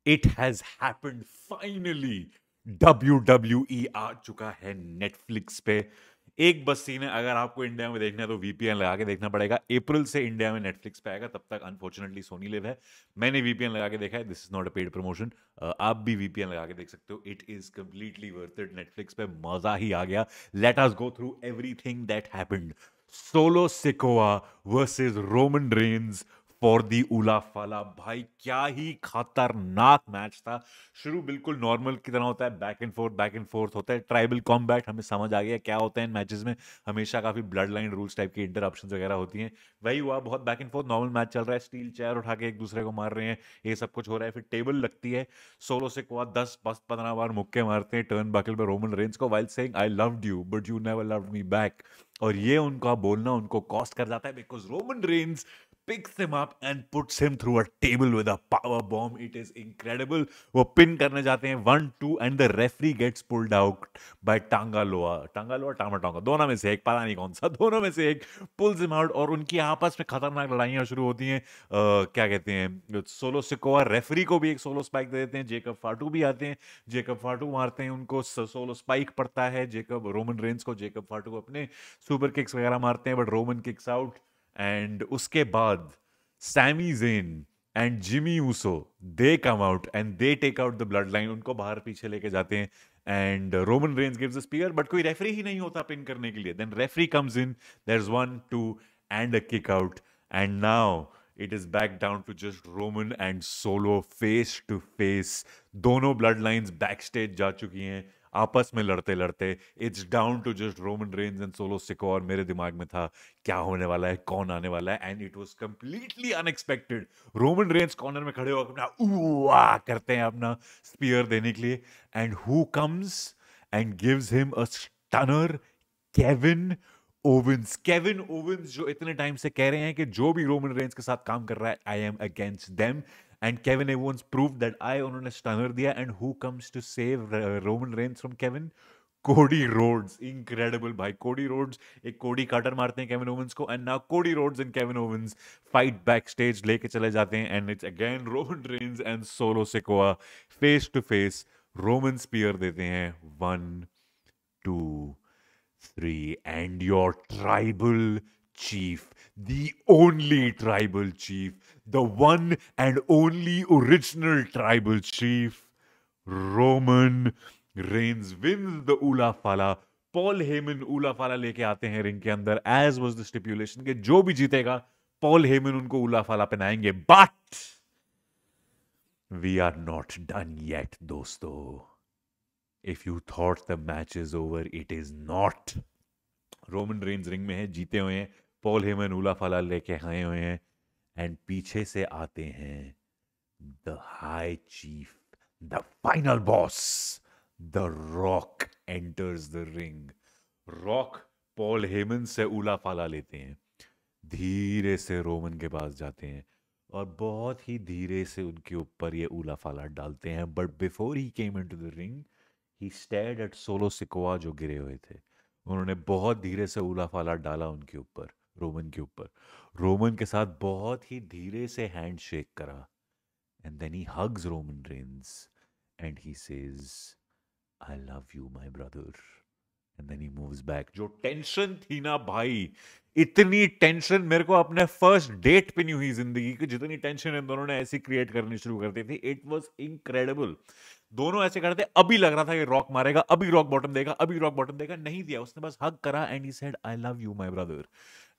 It has happened finally. WWE आ चुका है Netflix पे। एक बस सीन है, अगर आपको इंडिया में देखना है तो वीपीएन लगा के देखना पड़ेगा। अप्रैल से इंडिया में नेटफ्लिक्स पे आएगा, तब तक अनफॉर्चुनेटली सोनी लिव है। मैंने वीपीएन लगा के देखा है, this is not a paid promotion. आप भी वीपीएन लगा के देख सकते हो, it is completely worth it. Netflix पे मजा ही आ गया। Let us go through everything that happened. Solo Sikoa versus Roman Reigns for the उला फाला। भाई क्या ही खतरनाक मैच था। शुरू बिल्कुल नॉर्मल की तरह होता है, बैक एंड फोर्थ होता है, ट्राइबल कॉम्बैट, हमें समझ आ गया क्या होता है इन मैचेस में। हमेशा काफी ब्लड लाइन रूल्स टाइप की इंटरप्शन वगैरह होती हैं। वही हुआ, बहुत back and fourth normal match चल रहा है, स्टील चेयर उठा के एक दूसरे को मार रहे हैं, ये सब कुछ हो रहा है। फिर टेबल लगती है, सोलो से कुआ 10-15 बार मुक्के मारते हैं टर्न बकल पे रोमन रेंज को, while saying I loved you but you never loved me back. और ये उनका बोलना उनको कॉस्ट कर जाता है, because Roman Reigns picks him up and puts him through a table with a power bomb. It is incredible. वो pin करने जाते हैं 1-2 and the referee gets pulled out by टांगा लोआ टामा दोनों में से एक, पता नहीं कौन सा, दोनों में से एक pulls him out। और उनकी आपस में खतरनाक लड़ाइयां शुरू होती हैं। क्या कहते हैं, सोलो सिकोआ रेफरी को भी एक सोलो स्पाइक दे देते हैं, जेकब फाटू भी आते हैं, जेकब फाटू मारते हैं उनको, सोलो स्पाइक पड़ता है जेकब रोमन रेंज को, जेकब फाटू अपने सुपर किक्स वगैरह मारते हैं but Roman kicks out. And उसके बाद Sami Zayn and Jimmy Uso they come out and they take out the blood line, उनको बाहर पीछे लेके जाते हैं। And Roman Reigns gives a spear, but कोई रेफरी ही नहीं होता पिन करने के लिए। Then referee comes in, there is 1-2 and a kick out. And now it is back down to just Roman and Solo face to face. दोनों blood lines back stage जा चुकी हैं आपस में लड़ते लड़ते। It's down to just Roman Reigns and Solo Sikoa. और मेरे दिमाग में था क्या होने वाला है, कौन आने वाला है, and it was completely unexpected. Roman Reigns corner में खड़े होकर अपना उआ करते हैं अपना स्पीयर देने के लिए, and who comes and gives him a stunner, Kevin Owens. Kevin Owens जो इतने टाइम से कह रहे हैं कि जो भी रोमन रेंज के साथ काम कर रहा है, I am against them, and Kevin Owens prove that I, उन्होंने स्टनर दिया। And who comes to save Roman Reigns from Kevin? Cody Rhodes. Incredible भाई, कोडी रोड्स एक कोडी काटर मारते हैं केविन ओवेंस को, and now Cody Rhodes and Kevin Owens fight back stage, लेके चले जाते हैं, and it's again Roman Reigns and Solo Sikoa face to face. Roman spear देते हैं 1-2-3, and your tribal chief, the only tribal chief, the one and only original tribal chief, Roman Reigns wins the Ula Fala. Paul Heyman उला फाला लेके आते हैं ring के अंदर, as was the stipulation कि जो भी जीतेगा पॉल हेमन उनको उला फाला पहनाएंगे। But we are not done yet दोस्तों। If you thought the match is over, it is not. Roman Reigns ring में है, जीते हुए हैं, पॉल हेमन उला फाला लेके आए हुए हैं, एंड पीछे से आते हैं the high chief, the final boss, the rock enters the ring. Rock Paul Heyman से उला फाला लेते हैं, धीरे से रोमन के पास जाते हैं और बहुत ही धीरे से उनके ऊपर ये उला फाला डालते हैं। But before he came into the ring, he stared at solo Sikoa जो गिरे हुए थे। उन्होंने बहुत धीरे से उला फाला डाला उनके ऊपर, रोमन के ऊपर, रोमन के साथ बहुत ही धीरे से हैंड शेक करा, and then he hugs Roman Reigns and he says I love you my brother, and then he moves back. जो टेंशन थी ना भाई, इतनी टेंशन मेरे को अपने फर्स्ट डेट पे नहीं हुई जिंदगी की, जितनी टेंशन इन दोनों ने ऐसी क्रिएट करनी शुरू कर दी थी। It was incredible. दोनों ऐसे करते, अभी लग रहा था कि रॉक मारेगा, अभी रॉक बॉटम देगा, अभी रॉक बॉटम देगा, नहीं दिया, उसने बस हग करा and he said I love you my brother.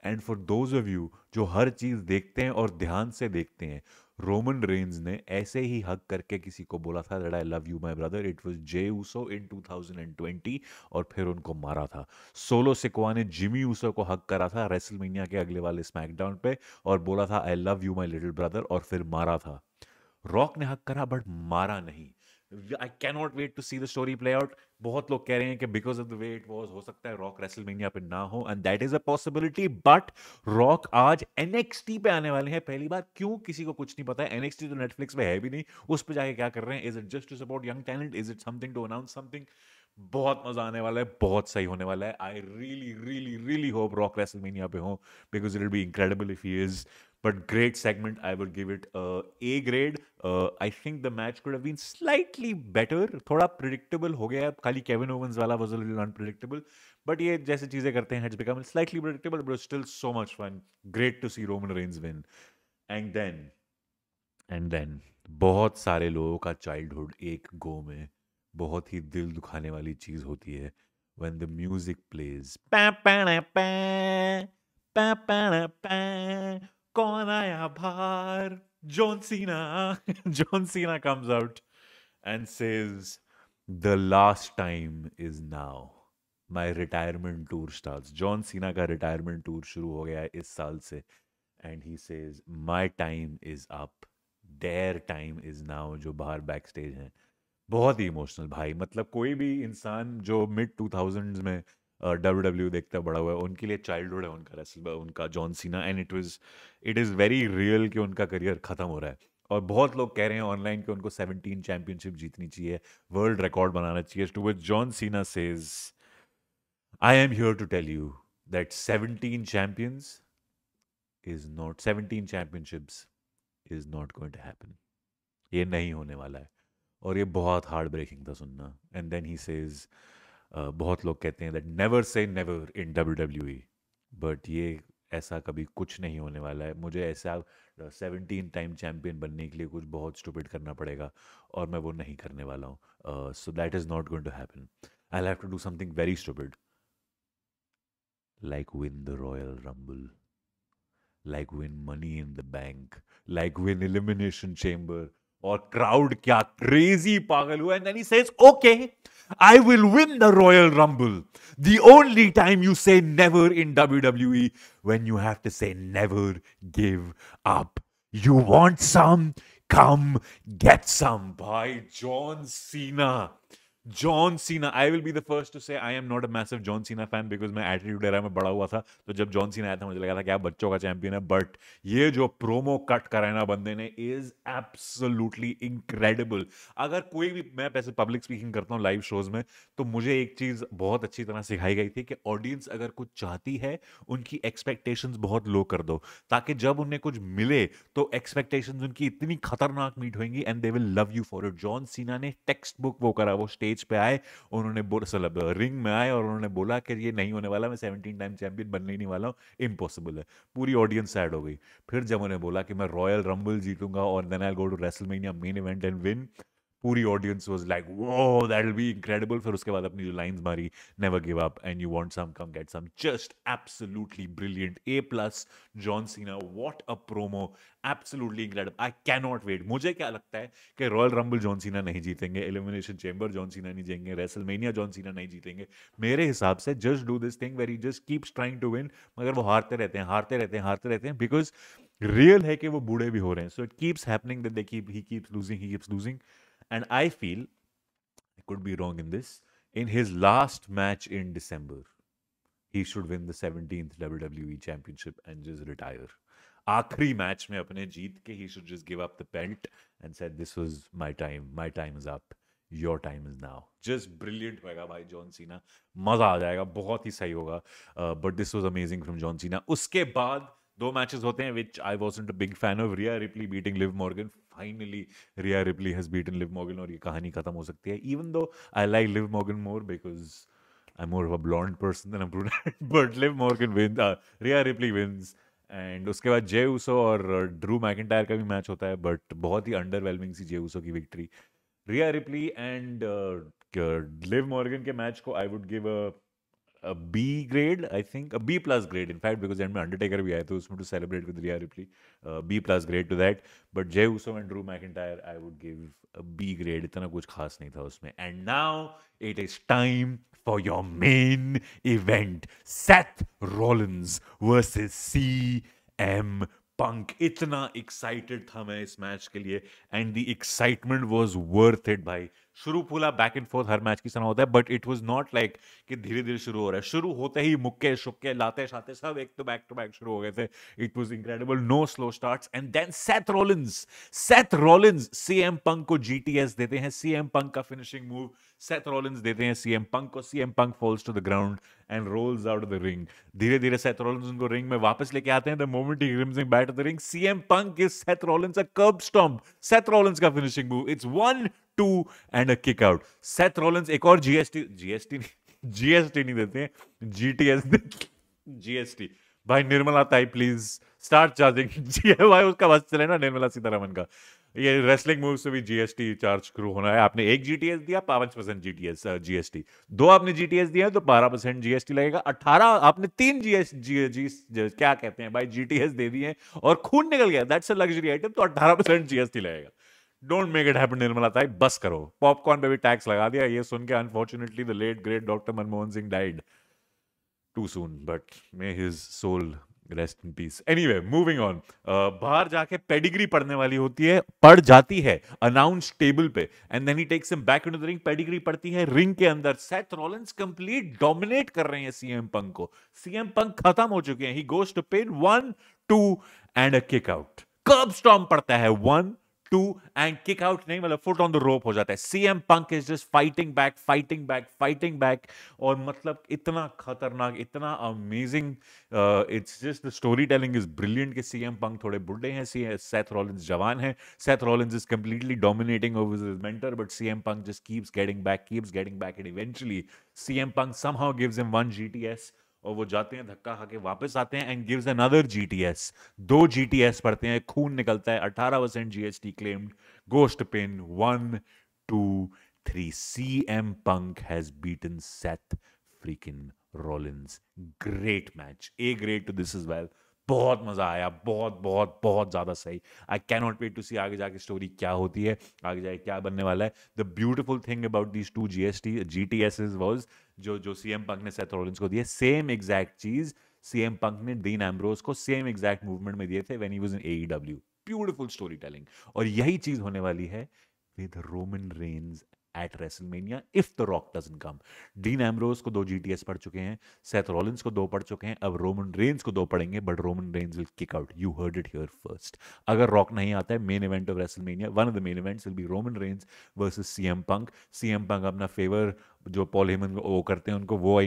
And for those of you जो हर चीज देखते हैं और ध्यान से देखते हैं, रोमन रेंज ने ऐसे ही हग करके किसी को बोला था that I love you my brother. It was Jey Uso in 2020, और फिर उनको मारा था। सोलो सिकोआ ने जिमी ऊसो को हग करा था रेसलमेनिया के अगले वाले स्मैकडाउन पे, और बोला था आई love you my little brother, और फिर मारा था। रॉक ने हक करा बट मारा नहीं। I cannot wait to see the story play out. बहुत लोग कह रहे हैं कि because of the way it was, हो सकता है रॉक रेसलमेनिया पे ना हो, and that is a possibility. But Rock आज एनएक्सटी पे आने वाले हैं पहली बार। क्यों, किसी को कुछ नहीं पता है। एनएक्सटी तो नेटफ्लिक्स पे है भी नहीं, उस पे जाके क्या कर रहे हैं? Is it just to support young talent? Is it something to announce something? बहुत मजा आने वाला है, बहुत सही होने वाला है। I really really really hope rock WrestleMania पे हो, because it will be incredible if he is. but great segment. I would give it A grade. I think the match could have been slightly better. थोड़ा predictable हो गया, खाली Kevin Owens वाला was a little unpredictable, but ये जैसे चीजें करते हैं, it's become slightly predictable, but it's still so much fun. Great to see Roman Reigns win. And then बहुत सारे लोगों का चाइल्डहुड एक गो में बहुत ही दिल दुखाने वाली चीज होती है when the music plays कौन आया बाहर John Cena John Cena comes out and says the last time is now. My retirement tour starts. John Cena का रिटायरमेंट टूर शुरू हो गया है इस साल से, and he says my time is up, their time is now. जो बाहर बैक स्टेज हैं, बहुत ही इमोशनल भाई. मतलब कोई भी इंसान जो मिड 2000s में डब्ल्यू देखता बड़ा हुआ है, उनके लिए चाइल्डहुड है उनका रेसल, उनका John Cena. And it is very real कि उनका करियर खत्म हो रहा है. और बहुत लोग कह रहे हैं ऑनलाइन कि उनको 17 चैंपियनशिप जीतनी चाहिए, वर्ल्ड रिकॉर्ड बनाना चाहिए. To which John Cena says I am here to tell you that 17 champions is not 17 championships is not going to happen. ये नहीं होने वाला है. और ये बहुत हार्ड ब्रेकिंग था सुनना. एंड देन ही सेज, बहुत लोग कहते हैं that never say never in WWE, but ये ऐसा कभी कुछ नहीं होने वाला है. मुझे ऐसा 17 टाइम चैंपियन बनने के लिए कुछ बहुत स्टूपिड करना पड़ेगा, और मैं वो नहीं करने वाला हूँ. So that is not going to happen. I have to do something very stupid, like win the Royal Rumble, like win Money in the Bank, like win Elimination Chamber. और crowd क्या crazy पागल हुआ. And then he says, okay, I will win the Royal Rumble. The only time you say never in WWE, when you have to say never give up. You want some? Come get some. Bhai, John Cena. John Cena, I will be the first to say I am not a massive John Cena fan, because मैं attitude era में बड़ा हुआ था. तो जब John Cena आया था मुझे लगा था कि आप बच्चों का चैंपियन है. बट ये जो प्रोमो कट कराया ना बंदे ने इज एब्सोल्युटली इनक्रेडिबल. अगर कोई भी, मैं पैसे पब्लिक स्पीकिंग करता हूँ लाइव शोज में, तो मुझे एक चीज बहुत अच्छी तरह सिखाई गई थी कि ऑडियंस अगर कुछ चाहती है, उनकी एक्सपेक्टेशंस बहुत लो कर दो, ताकि जब उन्हें कुछ मिले तो एक्सपेक्टेशंस उनकी इतनी खतरनाक मीट होंगी and they will love you for it. John Cena ने टेक्स्ट बुक वो करा. वो स्टेज पे आए, उन्होंने रिंग में आए और उन्होंने बोला कि ये नहीं होने वाला, मैं 17 टाइम चैंपियन बनने ही नहीं वाला हूँ, इम्पॉसिबल है. पूरी ऑडियंस सैड हो गई. फिर जब उन्हें बोला कि मैं रॉयल रंबल जीतूंगा और then I go to WrestleMania main event and win, पूरी ऑडियंस वाज लाइक वो दैट विल बी इनक्रेडिबल. फिर उसके बाद अपनी जो लाइंस मारी, never give up and you want some come get some, just absolutely brilliant. A+ John Cena, what a promo, absolutely incredible. I can not वेट. मुझे क्या लगता है कि रॉयल रंबल जॉन सीना नहीं जीतेंगे, एलिमिनेशन चेंबर जॉन सीना नहीं जीतेंगे, रेसलमेनिया जॉन सीना नहीं जीतेंगे. मेरे हिसाब से just do this thing where he just keeps trying to win, मगर वो हारते रहते हैं, हारते रहते हैं, हारते रहते हैं, बिकॉज रियल है कि वो बूढ़े भी हो रहे हैं. So it keeps happening that he keeps losing, he keeps losing. And I feel, I could be wrong in this, in his last match in December, he should win the 17th WWE Championship and just retire. आखिरी match में अपने जीत के he should just give up the belt and said this was my time is up, your time is now. Just brilliant होगा भाई John Cena, मजा आ जाएगा, बहुत ही सही होगा. But this was amazing from John Cena. उसके बाद दो मैचेस होते हैं which I wasn't a big fan of. Rhea Ripley beating Liv Morgan. Finally Rhea Ripley has beaten Liv Morgan और ये कहानी खत्म हो सकती है. Even though I like Liv Morgan more because I'm more of a blonde person than a brunette. But Liv Morgan wins, Rhea Ripley wins. And उसके बाद Jey Uso और ड्रू मैकिंटायर का भी मैच होता है, बट बहुत ही underwhelming सी Jey Uso की victory. Riya replay and Liv Morgan के मैच को आई would give a B grade, I think a B+ grade in fact, because end में अंडरटेकर भी आया तो उसमें to celebrate with Rhea Ripley, B+ grade to that. But Jey Uso and Drew McIntyre I would give a B grade. इतना कुछ खास नहीं था उसमें. And now it is time for your main event, Seth Rollins versus CM Punk. इतना excited था मैं इस मैच के लिए, and the excitement was worth it भाई. शुरू फूला back and fourth her match की तरह होता है, but it was not like कि धीरे धीरे शुरू हो रहा है, शुरू होते ही मुक्के शुक्के लाते शाते सब एक तो बैक शुरू हो गए थे. It was incredible, no slow starts, and then Seth Rollins CM Punk को जीटीएस देते हैं. सीएम पंक का फिनिशिंग मूव सेथ रॉलिंस देते हैं सीएम पंक को. CM Punk falls to the ground and rolls out of the ring. धीरे धीरे Seth Rollins उनको रिंग में वापस लेके आते हैं. The moment he climbs back to the ring, CM Punk gives Seth Rollins a curb stomp. Seth Rollins का finishing move, it's 1-2 and a kick out. Seth Rollins एक और जीएसटी नहीं देते हैं, जीटीएस जीएसटी. भाई निर्मला ताई प्लीज स्टार्ट चार्जिंग जी भाई, उसका बस चले ना निर्मला सीतारमन का. ये रेसलिंग मूव से भी जीएसटी चार्ज शुरू होना है. आपने एक जीटीएस दिया 5% जीटीएस जीएसटी, दो आपने जीटीएस दिया तो 12% जीएसटी लगेगा. 18 आपने 3 क्या कहते हैं भाई जीटीएस दे दिए और खून निकल गया, दैट्स अ लग्जरी आइटम, तो 18% जीएसटी लगेगा. Don't make it happen Nirmala ताई, बस करो. पॉपकॉर्न पे भी टैक्स लगा दिया. ये सुन के unfortunately the late great doctor Manmohan Singh died too soon, but may his soul rest in peace. Anyway moving on. बाहर जाके पेडिग्री पढ़ने वाली होती है, पढ़ जाती है अनाउंस टेबल पे, and then he takes him back into the ring. Pedigree पढ़ती है रिंग के अंदर. सेथ रॉलिंस कंप्लीट डोमिनेट कर रहे हैं सीएम पंक को. सीएम पंक खत्म हो चुके हैं. He goes to pin 1-2 and a kick out. Curb stomp पड़ता है 1-2 एंड किक आउट नहीं, मतलब फुट ऑन द रोप हो जाता है. CM Punk is just fighting back. और मतलब इतना खतरनाक, इतना amazing, it's just the story telling is brilliant कि सीएम पंक थोड़े बुढ़े हैं, सेथ रॉलिंस जवान है. Seth Rollins is completely dominating over his mentor, but CM Punk just keeps getting back and eventually CM Punk somehow gives him 1 GTS. और वो जाते हैं, धक्का खा के वापस आते हैं and gives another GTS. 2 GTS पढ़ते हैं, खून निकलता है, 18% GST claimed. Ghost pin 1-2-3. CM Punk has beaten Seth freaking Rollins. Great match, a great to this is well. बहुत मजा आया, बहुत बहुत बहुत ज्यादा सही. I can not wait to see आगे जाके स्टोरी क्या होती है, आगे जाके क्या बनने वाला है. The beautiful thing about these 2 GTS was जो सीएम पंक ने सेथ रॉलिंस को दिए, सेम एग्जैक्ट चीज सीएम पंक ने डीन एम्ब्रोस को सेम एग्जैक्ट मूवमेंट में दिए थे when he was in AEW. Beautiful story telling. और यही चीज होने वाली है with Roman Reigns eight WrestleMania if the rock doesn't come. Dean Ambrose को 2 जीटीएस पढ़ चुके हैं, सेथ रॉलिंस को 2 पढ़ चुके हैं, अब रोमन रेन्स को 2 पढ़ेंगे, but Roman Reigns will kick out. You heard it here first. अगर रॉक नहीं आता है, main event of WrestleMania, one of the main events will be Roman Reigns versus CM Punk. CM Punk अपना favour जो Paul Heyman वो करते हैं उनको वो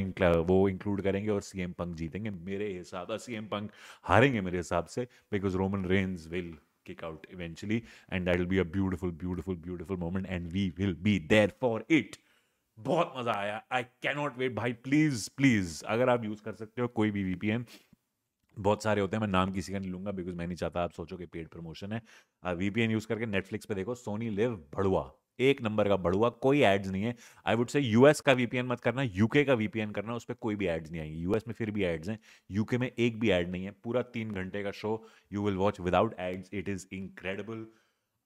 इंक्लूड करेंगे और सीएम पंक जीतेंगे मेरे हिसाब से. सीएम पंक हारेंगे मेरे हिसाब से, because Roman Reigns will kick out eventually, and that will be a beautiful moment, and we will be there for it. बहुत मजा आया. आई कैनॉट वेट भाई. प्लीज अगर आप यूज कर सकते हो कोई भी वीपीएन, बहुत सारे होते हैं, मैं नाम किसी का नहीं लूंगा बिकॉज मैं नहीं चाहता आप सोचो कि पेड प्रमोशन है. वीपीएन यूज करके नेटफ्लिक्स पे देखो सोनी लिव, बढ़ुआ, एक नंबर का बढ़ुआ, कोई एड्स नहीं है. आई वुड से यूएस का वीपीएन मत करना, यूके का वीपीएन करना, उस पर कोई भी एड्स नहीं आएंगे. यूएस में फिर भी एड्स हैं, यूके में एक भी एड नहीं है. पूरा 3 घंटे का show you will watch without ads. It is incredible.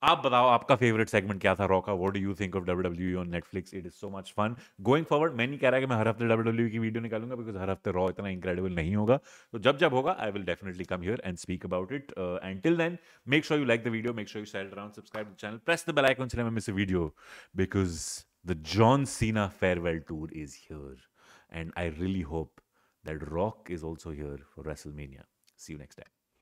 आप बताओ आपका फेवरेट सेगमेंट क्या था रॉ का? What do you think of WWE on Netflix? It is so much fun going forward. मैं नहीं कह रहा कि मैं हर हफ्ते डब्ल्यूडब्ल्यूई की वीडियो निकालूंगा, बिकॉज हर हफ्ते रॉ इतना इंक्रेडिबल नहीं होगा. तो जब होगा I will definitely come here and speak about it. And till then make sure you like the video, make sure you share it around, subscribe the channel, press the bell icon so never miss a video, because the John Cena farewell tour is here and I really hope that Rock is also here for WrestleMania. See you next time.